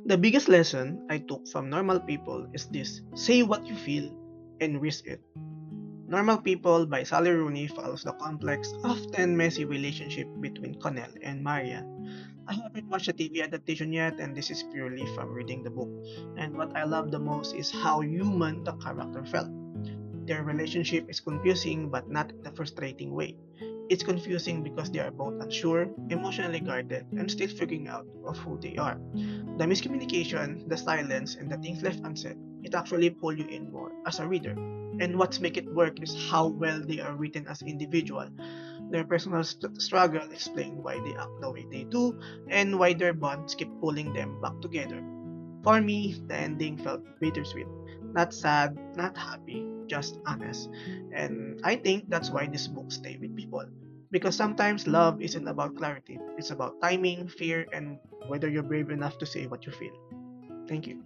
The biggest lesson I took from Normal People is this: say what you feel and risk it. Normal People by Sally Rooney follows the complex, often messy relationship between Connell and Marian. I haven't watched the TV adaptation yet, and this is purely from reading the book. And what I love the most is how human the character felt. Their relationship is confusing, but not in a frustrating way. It's confusing because they are both unsure, emotionally guarded, and still figuring out of who they are. The miscommunication, the silence, and the things left unsaid, it actually pull you in more as a reader. And what's make it work is how well they are written as individual. Their personal struggle explain why they act the way they do, and why their bonds keep pulling them back together. For me, the ending felt bittersweet. Not sad, not happy, just honest. And I think that's why this book stay with people. Because sometimes love isn't about clarity. It's about timing, fear, and whether you're brave enough to say what you feel. Thank you.